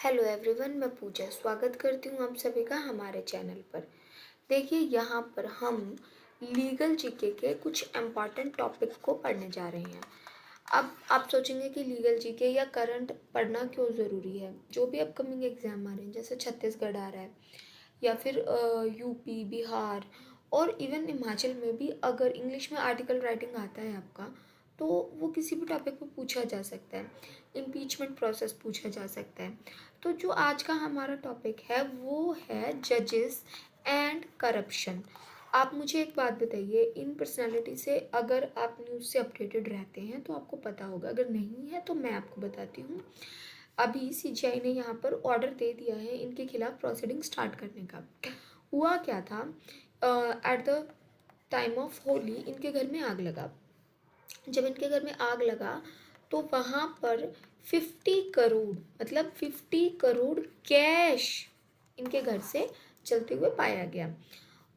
Hello everyone, मैं पूजा स्वागत करती हूँ आप सभी का हमारे चैनल पर। देखिए, यहाँ पर हम लीगल जीके के कुछ इम्पॉर्टेंट टॉपिक को पढ़ने जा रहे हैं। अब आप सोचेंगे कि लीगल जीके या करंट पढ़ना क्यों ज़रूरी है। जो भी अपकमिंग एग्ज़ाम आ रहे हैं, जैसे छत्तीसगढ़ आ रहा है या फिर यूपी, बिहार और इवन हिमाचल में भी अगर इंग्लिश में आर्टिकल राइटिंग आता है आपका, तो वो किसी भी टॉपिक पे पूछा जा सकता है। इम्पीचमेंट प्रोसेस पूछा जा सकता है। तो जो आज का हमारा टॉपिक है वो है जजेस एंड करप्शन। आप मुझे एक बात बताइए, इन पर्सनालिटी से अगर आप न्यूज़ से अपडेटेड रहते हैं तो आपको पता होगा, अगर नहीं है तो मैं आपको बताती हूँ। अभी सीजीआई ने यहाँ पर ऑर्डर दे दिया है इनके खिलाफ प्रोसीडिंग स्टार्ट करने का। हुआ क्या था, at the time of Holi इनके घर में आग लगा। जब इनके घर में आग लगा तो वहाँ पर 50 करोड़, मतलब 50 करोड़ कैश इनके घर से चलते हुए पाया गया।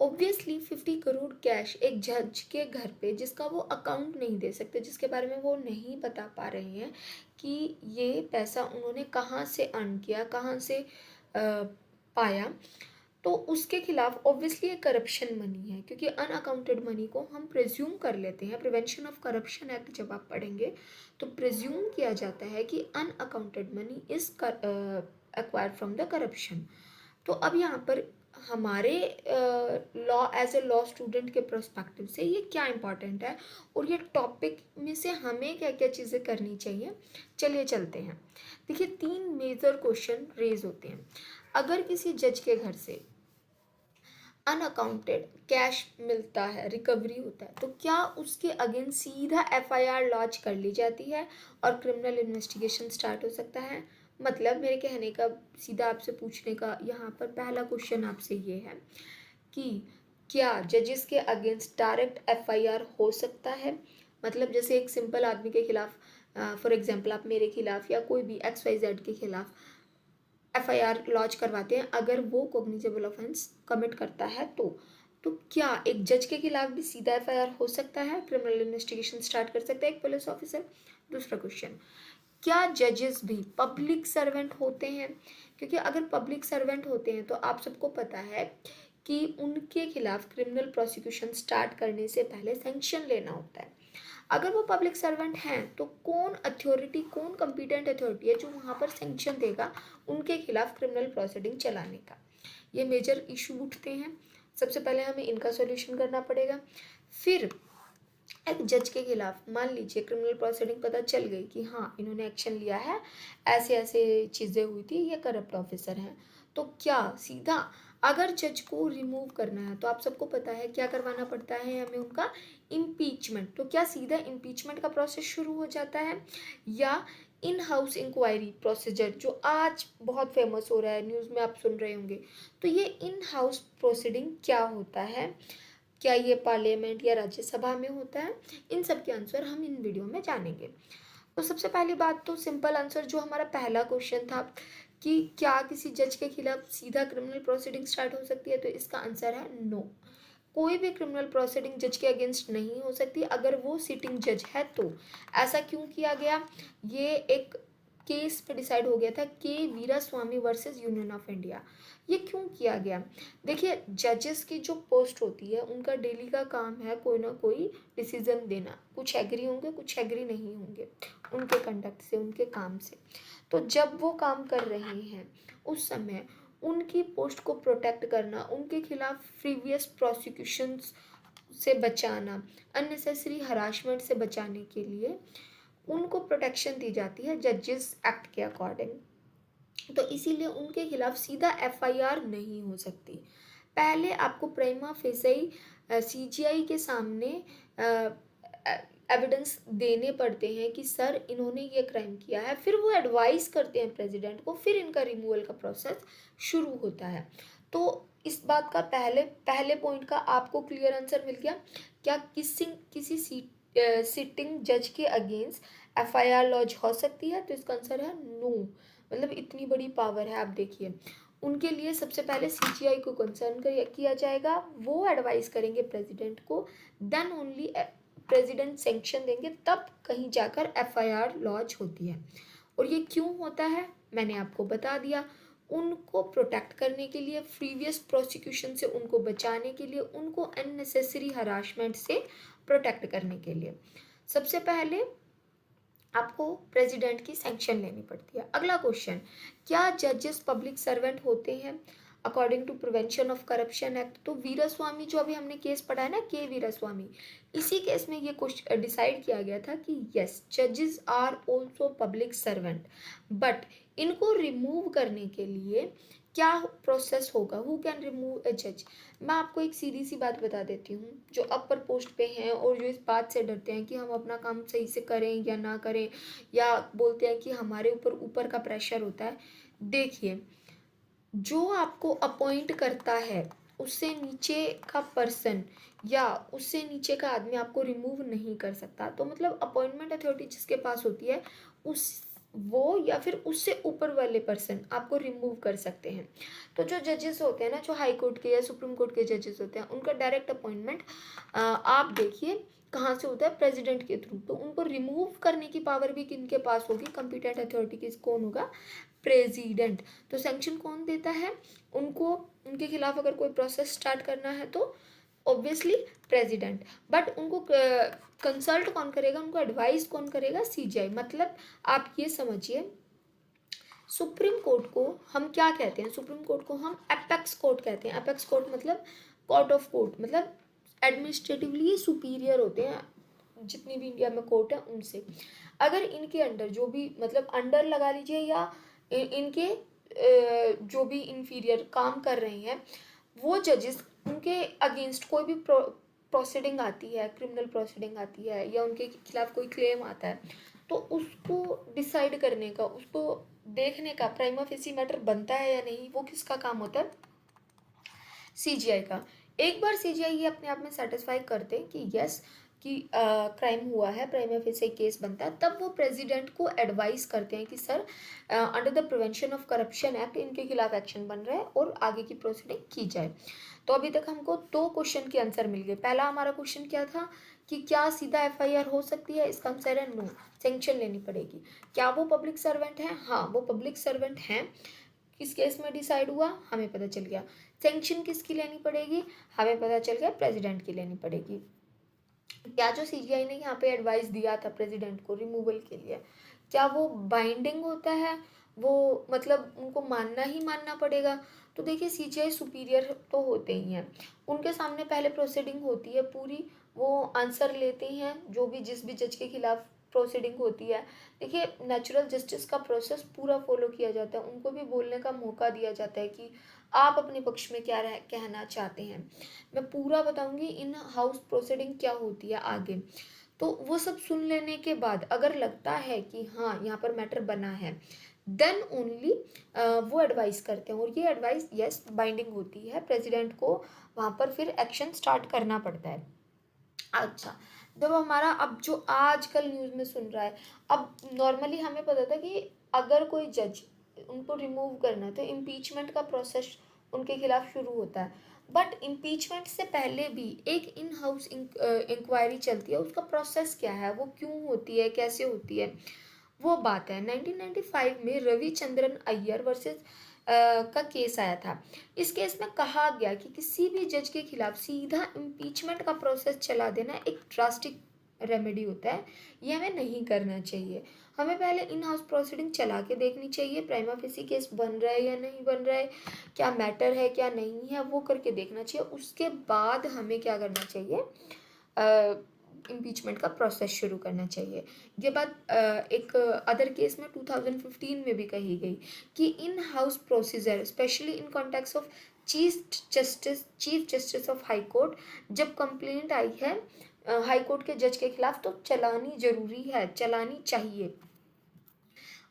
ऑब्वियसली 50 करोड़ कैश एक जज के घर पे, जिसका वो अकाउंट नहीं दे सकते, जिसके बारे में वो नहीं बता पा रहे हैं कि ये पैसा उन्होंने कहाँ से अर्न किया, कहाँ से पाया, तो उसके खिलाफ ऑब्वियसली एक करप्शन मनी है। क्योंकि अनअकाउंटेड मनी को हम प्रिज्यूम कर लेते हैं। प्रिवेंशन ऑफ करप्शन एक्ट जब आप पढ़ेंगे तो प्रिज्यूम किया जाता है कि unaccounted money is acquired from the corruption. तो अब यहाँ पर हमारे law as a law student के प्रोस्पेक्टिव से ये क्या इम्पोर्टेंट है और ये टॉपिक में से हमें क्या क्या चीज़ें करनी चाहिए, चलिए चलते हैं। देखिए, 3 मेजर क्वेश्चन रेज होते हैं। अगर किसी जज के घर से अनअकाउंटेड कैश मिलता है, रिकवरी होता है, तो क्या उसके अगेंस्ट सीधा एफआईआर लॉन्च कर ली जाती है और क्रिमिनल इन्वेस्टिगेशन स्टार्ट हो सकता है। मतलब मेरे कहने का, सीधा आपसे पूछने का यहाँ पर पहला क्वेश्चन आपसे ये है कि क्या जजेस के अगेंस्ट डायरेक्ट एफआईआर हो सकता है। मतलब जैसे एक सिंपल आदमी के खिलाफ, फॉर एग्जांपल आप मेरे खिलाफ या कोई भी XYZ के खिलाफ एफआईआर लॉन्च करवाते हैं, अगर वो कॉग्निजेबल ऑफेंस कमिट करता है तो क्या एक जज के खिलाफ भी सीधा एफआईआर हो सकता है, क्रिमिनल इन्वेस्टिगेशन स्टार्ट कर सकता है एक पुलिस ऑफिसर। दूसरा क्वेश्चन, क्या जजेस भी पब्लिक सर्वेंट होते हैं। क्योंकि अगर पब्लिक सर्वेंट होते हैं तो आप सबको पता है कि उनके खिलाफ क्रिमिनल प्रोसिक्यूशन स्टार्ट करने से पहले सैंक्शन लेना होता है। अगर वो पब्लिक सर्वेंट हैं तो कौन अथॉरिटी, कौन कंपिटेंट अथॉरिटी है जो वहाँ पर सैंक्शन देगा उनके खिलाफ क्रिमिनल प्रोसीडिंग चलाने का। ये मेजर इशू उठते हैं। सबसे पहले हमें इनका सॉल्यूशन करना पड़ेगा। फिर एक जज के खिलाफ मान लीजिए क्रिमिनल प्रोसीडिंग पता चल गई कि हाँ इन्होंने एक्शन लिया है, ऐसे ऐसे चीज़ें हुई थी, ये करप्ट ऑफिसर हैं, तो क्या सीधा अगर जज को रिमूव करना है तो आप सबको पता है क्या करवाना पड़ता है हमें, उनका इम्पीचमेंट। तो क्या सीधा इम्पीचमेंट का प्रोसेस शुरू हो जाता है, या इन हाउस इंक्वायरी प्रोसीजर जो आज बहुत फेमस हो रहा है, न्यूज़ में आप सुन रहे होंगे। तो ये इन हाउस प्रोसीडिंग क्या होता है, क्या ये पार्लियामेंट या राज्यसभा में होता है, इन सब के आंसर हम इन वीडियो में जानेंगे। तो सबसे पहली बात, तो सिंपल आंसर जो हमारा पहला क्वेश्चन था कि क्या किसी जज के खिलाफ सीधा क्रिमिनल प्रोसीडिंग स्टार्ट हो सकती है, तो इसका आंसर है नो। कोई भी क्रिमिनल प्रोसीडिंग जज के अगेंस्ट नहीं हो सकती अगर वो सिटिंग जज है तो। ऐसा क्यों किया गया, ये एक केस पे डिसाइड हो गया था, K Veeraswami versus Union of India. ये क्यों किया गया, देखिए जजेस की जो पोस्ट होती है उनका डेली का काम है कोई ना कोई डिसीजन देना। कुछ एग्री होंगे, कुछ एग्री नहीं होंगे उनके कंडक्ट से, उनके काम से। तो जब वो काम कर रहे हैं उस समय उनकी पोस्ट को प्रोटेक्ट करना, उनके खिलाफ प्रीवियस प्रोसिक्यूशंस से बचाना, अननेसेसरी हरासमेंट से बचाने के लिए उनको प्रोटेक्शन दी जाती है जजेस एक्ट के अकॉर्डिंग। तो इसीलिए उनके खिलाफ सीधा एफआईआर नहीं हो सकती। पहले आपको प्राइमा फेसाई सीजीआई के सामने एविडेंस देने पड़ते हैं कि सर इन्होंने ये क्राइम किया है, फिर वो एडवाइस करते हैं प्रेसिडेंट को, फिर इनका रिमूवल का प्रोसेस शुरू होता है। तो इस बात का पहले पॉइंट का आपको क्लियर आंसर मिल गया। क्या किसी सिटिंग जज के अगेंस्ट एफआईआर लॉन्च हो सकती है, तो इसका आंसर है नो। मतलब इतनी बड़ी पावर है। आप देखिए, उनके लिए सबसे पहले सीजीआई को कंसर्न किया जाएगा, वो एडवाइस करेंगे प्रेसिडेंट को, देन ओनली प्रेसिडेंट सैंक्शन देंगे, तब कहीं जाकर एफआईआर लॉन्च होती है। और ये क्यों होता है, मैंने आपको बता दिया, उनको प्रोटेक्ट करने के लिए, प्रीवियस प्रोसिक्यूशन से उनको बचाने के लिए, उनको अननेसेसरी हरासमेंट से प्रोटेक्ट करने के लिए सबसे पहले आपको प्रेसिडेंट की सैंक्शन लेनी पड़ती है। अगला क्वेश्चन, क्या जजेस पब्लिक सर्वेंट होते हैं according to prevention of corruption act? तो वीरास्वामी जो अभी हमने केस पढ़ा है ना, के वीरास्वामी, इसी केस में ये क्वेश्चन डिसाइड किया गया था कि यस, जजेस are also public servant, but इनको रिमूव करने के लिए क्या प्रोसेस होगा, हु कैन रिमूव ए जज? मैं आपको एक सीधी सी बात बता देती हूँ, जो अपर पोस्ट पे हैं और जो इस बात से डरते हैं कि हम अपना काम सही से करें या ना करें, या बोलते हैं कि हमारे ऊपर ऊपर का प्रेशर होता है। देखिए, जो आपको अपॉइंट करता है उससे नीचे का पर्सन या उससे नीचे का आदमी आपको रिमूव नहीं कर सकता। तो मतलब अपॉइंटमेंट अथॉरिटी जिसके पास होती है उस वो या फिर उससे ऊपर वाले पर्सन आपको रिमूव कर सकते हैं। तो जो जजेस होते हैं ना, जो हाई कोर्ट के या सुप्रीम कोर्ट के जजेस होते हैं, उनका डायरेक्ट अपॉइंटमेंट आप देखिए कहाँ से होता है, प्रेसिडेंट के थ्रू। तो उनको रिमूव करने की पावर भी किनके पास होगी, कंपिटेंट अथॉरिटी की कौन होगा, प्रेसिडेंट। तो सैंक्शन कौन देता है उनको, उनके खिलाफ अगर कोई प्रोसेस स्टार्ट करना है तो ऑब्वियसली प्रेसिडेंट। बट उनको कंसल्ट कौन करेगा, उनको एडवाइस कौन करेगा, सीजीआई। मतलब आप ये समझिए, सुप्रीम कोर्ट को हम क्या कहते हैं, सुप्रीम कोर्ट को हम एपेक्स कोर्ट कहते हैं। एपेक्स कोर्ट मतलब कोर्ट ऑफ कोर्ट, मतलब एडमिनिस्ट्रेटिवली सुपीरियर होते हैं जितनी भी इंडिया में कोर्ट है उनसे। अगर इनके अंडर जो भी, मतलब अंडर लगा लीजिए, या इनके जो भी इंफीरियर काम कर रहे हैं वो जजेस, उनके अगेंस्ट कोई भी प्रोसीडिंग आती है, क्रिमिनल प्रोसीडिंग आती है या उनके खिलाफ कोई क्लेम आता है, तो उसको डिसाइड करने का, उसको देखने का प्राइमा फेसी मैटर बनता है या नहीं, वो किसका काम होता है, सीजीआई का। एक बार सीजीआई ये अपने आप में सेटिस्फाई करते कि यस कि क्राइम हुआ है, प्राइमा फेसी केस बनता है, तब वो प्रेसिडेंट को एडवाइस करते हैं कि sir under the prevention of corruption act इनके खिलाफ एक्शन बन रहा है और आगे की प्रोसीडिंग की जाए। तो अभी तक हमको 2 क्वेश्चन के आंसर मिल गए। पहला हमारा क्वेश्चन क्या था कि क्या सीधा एफआईआर हो सकती है, इसका आंसर है नो, सैंक्शन लेनी पड़ेगी। क्या वो पब्लिक सर्वेंट है, हाँ वो पब्लिक सर्वेंट हैं। किस केस में डिसाइड हुआ, हमें पता चल गया। सैंक्शन किसकी लेनी पड़ेगी, हमें पता चल गया प्रेसिडेंट की लेनी पड़ेगी। क्या जो सीजीआई ने यहाँ पे एडवाइस दिया था प्रेसिडेंट को रिमूवल के लिए, क्या वो बाइंडिंग होता है, वो मतलब उनको मानना ही मानना पड़ेगा? तो देखिए, सीजीआई सुपीरियर तो होते ही हैं, उनके सामने पहले प्रोसीडिंग होती है पूरी, वो आंसर लेते हैं जो भी, जिस भी जज के खिलाफ प्रोसीडिंग होती है। देखिए, नेचुरल जस्टिस का प्रोसेस पूरा फॉलो किया जाता है, उनको भी बोलने का मौका दिया जाता है कि आप अपने पक्ष में क्या कहना चाहते हैं। मैं पूरा बताऊंगी इन हाउस प्रोसीडिंग क्या होती है आगे। तो वो सब सुन लेने के बाद अगर लगता है कि हाँ यहाँ पर मैटर बना है, देन ओनली वो एडवाइस करते हैं, और ये एडवाइस यस बाइंडिंग होती है, प्रेसिडेंट को वहाँ पर फिर एक्शन स्टार्ट करना पड़ता है। अच्छा, जब हमारा अब जो आजकल न्यूज़ में सुन रहा है, अब नॉर्मली हमें पता था कि अगर कोई जज उनको रिमूव करना है तो इम्पीचमेंट का प्रोसेस उनके खिलाफ शुरू होता है। बट इम्पीचमेंट से पहले भी एक इन हाउस इंक्वायरी चलती है, उसका प्रोसेस क्या है, वो क्यों होती है, कैसे होती है, वो बात है। 1995 में रविचंद्रन अय्यर वर्सेस का केस आया था। इस केस में कहा गया कि किसी भी जज के खिलाफ सीधा इम्पीचमेंट का प्रोसेस चला देना एक ड्रास्टिक रेमेडी होता है, ये हमें नहीं करना चाहिए। हमें पहले इन हाउस प्रोसीडिंग चला के देखनी चाहिए, प्राइमा फेसी केस बन रहा है या नहीं बन रहा है, क्या मैटर है क्या नहीं है, वो करके देखना चाहिए। उसके बाद हमें क्या करना चाहिए, इम्पीचमेंट का प्रोसेस शुरू करना चाहिए। ये बात एक अदर केस में 2015 में भी कही गई कि in house procedure specially in context of chief justice of high court, जब कंप्लेंट आई है हाई कोर्ट के जज के खिलाफ, तो चलानी जरूरी है, चलानी चाहिए।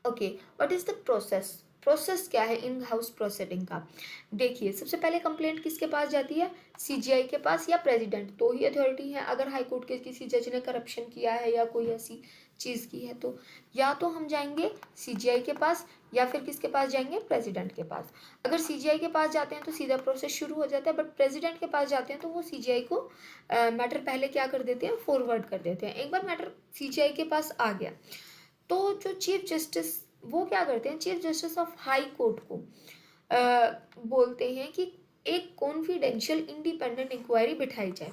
Okay, what is the process, process क्या है इन हाउस प्रोसीडिंग का? देखिए, सबसे पहले कंप्लेंट किसके पास जाती है, सीजीआई के पास या प्रेसिडेंट, दो ही अथॉरिटी है। अगर हाई कोर्ट के किसी जज ने करप्शन किया है या कोई ऐसी चीज़ की है तो या तो हम जाएंगे सीजीआई के पास या फिर किसके पास जाएंगे, प्रेसिडेंट के पास। अगर सीजीआई के पास जाते हैं तो सीधा प्रोसेस शुरू हो जाता है, बट प्रेसिडेंट के पास जाते हैं तो वो सीजीआई को मैटर पहले क्या कर देते हैं, फॉरवर्ड कर देते हैं। एक बार मैटर सीजीआई के पास आ गया तो जो चीफ जस्टिस वो क्या करते हैं, chief justice of high court को बोलते हैं कि एक कॉन्फिडेंशियल इंडिपेंडेंट इंक्वायरी बिठाई जाए,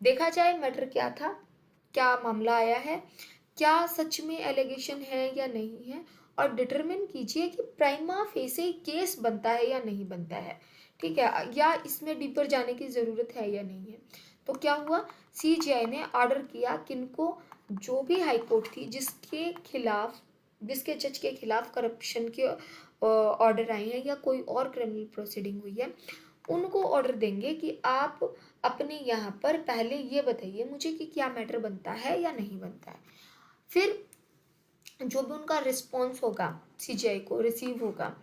देखा जाए मैटर क्या था, क्या मामला आया है, क्या सच में एलिगेशन है या नहीं है, और डिटरमिन कीजिए कि प्राइमा फेसी केस बनता है या नहीं बनता है, ठीक है, या इसमें डीपर जाने की ज़रूरत है या नहीं है। तो क्या हुआ, सीजीआई ने ऑर्डर किया किनको, जो भी हाई कोर्ट थी जिसके जज के खिलाफ करप्शन के ऑर्डर आए हैं या कोई और क्रिमिनल प्रोसीडिंग हुई है, उनको ऑर्डर देंगे कि आप अपने यहाँ पर पहले ये बताइए मुझे कि क्या मैटर बनता है या नहीं बनता है। फिर जो भी उनका रिस्पॉन्स होगा सीजीआई को रिसीव होगा,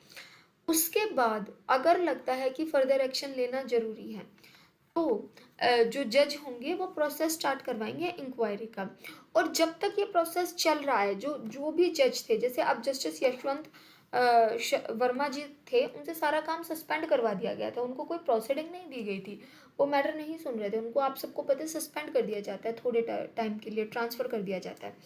उसके बाद अगर लगता है कि फर्दर एक्शन लेना जरूरी है तो जो जज होंगे वो प्रोसेस स्टार्ट करवाएंगे इंक्वायरी का। और जब तक ये प्रोसेस चल रहा है, जो जो भी जज थे, जैसे अब जस्टिस यशवंत वर्मा जी थे, उनसे सारा काम सस्पेंड करवा दिया गया था, उनको कोई प्रोसीडिंग नहीं दी गई थी, वो मैटर नहीं सुन रहे थे, उनको आप सबको पता है सस्पेंड कर दिया जाता है, थोड़े टाइम के लिए ट्रांसफ़र कर दिया जाता है,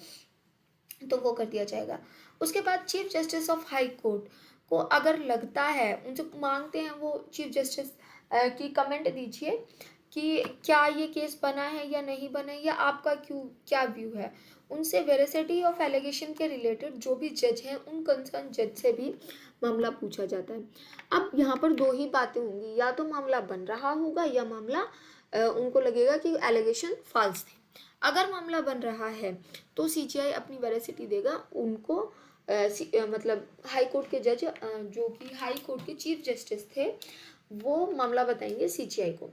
तो वो कर दिया जाएगा। उसके बाद chief justice of high court को अगर लगता है, उनसे मांगते हैं वो चीफ जस्टिस की कमेंट दीजिए कि क्या ये केस बना है या नहीं बना है, या आपका क्या व्यू है। उनसे वेरिसिटी ऑफ एलिगेशन के रिलेटेड जो भी जज हैं उन कंसर्न जज से भी मामला पूछा जाता है। अब यहाँ पर दो ही बातें होंगी, या तो मामला बन रहा होगा या मामला उनको लगेगा कि एलिगेशन फॉल्स थे। अगर मामला बन रहा है तो सीजीआई अपनी वेरिसिटी देगा उनको, मतलब हाई कोर्ट के जज जो कि हाई कोर्ट के चीफ जस्टिस थे वो मामला बताएंगे सीजीआई को।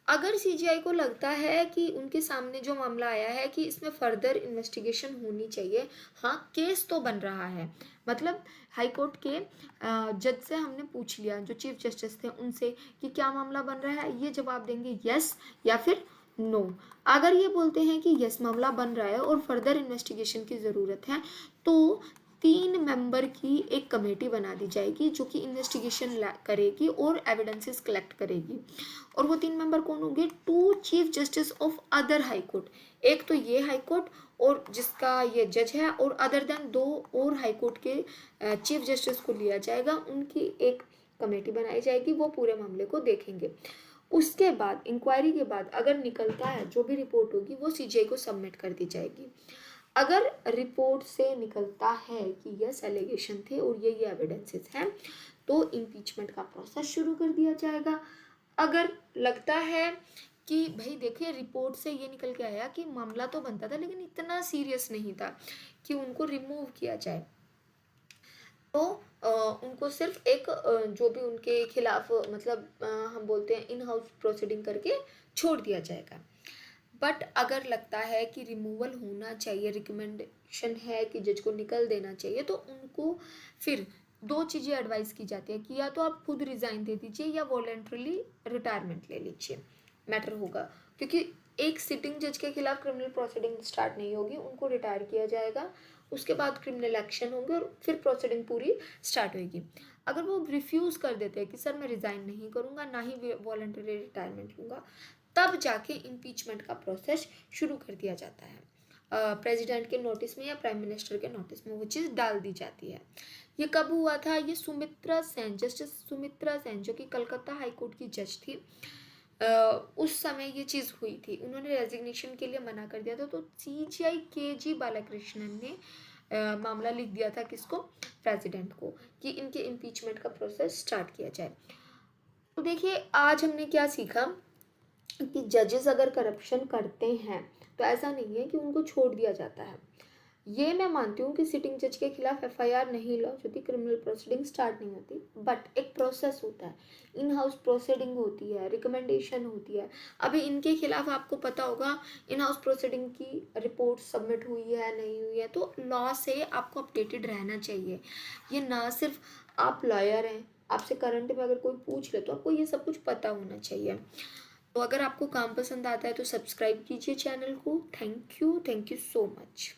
अगर सीजीआई को लगता है कि उनके सामने जो मामला आया है कि इसमें फर्दर इन्वेस्टिगेशन होनी चाहिए, हाँ केस तो बन रहा है, मतलब हाई कोर्ट के जज से हमने पूछ लिया, जो चीफ जस्टिस थे उनसे कि क्या मामला बन रहा है, ये जवाब देंगे यस या फिर नो। अगर ये बोलते हैं कि यस मामला बन रहा है और फर्दर इन्वेस्टिगेशन की ज़रूरत है, तो 3 मेंबर की एक कमेटी बना दी जाएगी जो कि इन्वेस्टिगेशन करेगी और एविडेंसेस कलेक्ट करेगी। और वो 3 मेंबर कौन होंगे, 2 chief justice of other high court, एक तो ये हाई कोर्ट और जिसका ये जज है, और अदर देन 2 और हाई कोर्ट के चीफ जस्टिस को लिया जाएगा, उनकी एक कमेटी बनाई जाएगी, वो पूरे मामले को देखेंगे। उसके बाद इंक्वायरी के बाद अगर निकलता है, जो भी रिपोर्ट होगी वो सीजीआई को सबमिट कर दी जाएगी। अगर रिपोर्ट से निकलता है कि यस एलिगेशन थे और ये एविडेंसेस हैं, तो इम्पीचमेंट का प्रोसेस शुरू कर दिया जाएगा। अगर लगता है कि भाई देखिए रिपोर्ट से ये निकल के आया कि मामला तो बनता था लेकिन इतना सीरियस नहीं था कि उनको रिमूव किया जाए, तो उनको सिर्फ एक जो भी उनके खिलाफ मतलब हम बोलते हैं इन हाउस प्रोसीडिंग करके छोड़ दिया जाएगा। बट अगर लगता है कि रिमूवल होना चाहिए, रिकमेंडेशन है कि जज को निकल देना चाहिए, तो उनको फिर 2 चीज़ें एडवाइस की जाती है कि या तो आप खुद रिज़ाइन दे दीजिए या वॉलेंट्रली रिटायरमेंट ले लीजिए, मैटर होगा, क्योंकि एक सिटिंग जज के खिलाफ क्रिमिनल प्रोसीडिंग स्टार्ट नहीं होगी, उनको रिटायर किया जाएगा, उसके बाद क्रिमिनल एक्शन होंगे और फिर प्रोसीडिंग पूरी स्टार्ट होगी। अगर वो रिफ्यूज़ कर देते हैं कि सर मैं रिज़ाइन नहीं करूँगा, ना ही वॉलेंटरी रिटायरमेंट लूँगा, तब जाके इम्पीचमेंट का प्रोसेस शुरू कर दिया जाता है। प्रेसिडेंट के नोटिस में या प्राइम मिनिस्टर के नोटिस में वो चीज़ डाल दी जाती है। ये कब हुआ था, ये सुमित्रा सेन, जस्टिस सुमित्रा सेन जो कि कलकत्ता हाई कोर्ट की जज थी, उस समय ये चीज़ हुई थी, उन्होंने रेजिग्नेशन के लिए मना कर दिया था, तो सीजीआई के.जी. बालाकृष्णन ने मामला लिख दिया था किसको, प्रेसिडेंट को, कि इनके इम्पीचमेंट का प्रोसेस स्टार्ट किया जाए। तो देखिए आज हमने क्या सीखा कि जजेस अगर करप्शन करते हैं तो ऐसा नहीं है कि उनको छोड़ दिया जाता है। ये मैं मानती हूँ कि सिटिंग जज के खिलाफ एफआईआर नहीं लॉन्च होती, क्रिमिनल प्रोसीडिंग स्टार्ट नहीं होती, बट एक प्रोसेस होता है, इन हाउस प्रोसीडिंग होती है, रिकमेंडेशन होती है। अभी इनके खिलाफ आपको पता होगा इन हाउस प्रोसीडिंग की रिपोर्ट सबमिट हुई है नहीं हुई है, तो लॉ से आपको अपडेटेड रहना चाहिए। ये ना सिर्फ आप लॉयर हैं, आपसे करंट में अगर कोई पूछ ले तो आपको ये सब कुछ पता होना चाहिए। तो अगर आपको काम पसंद आता है तो सब्सक्राइब कीजिए चैनल को। Thank you so much.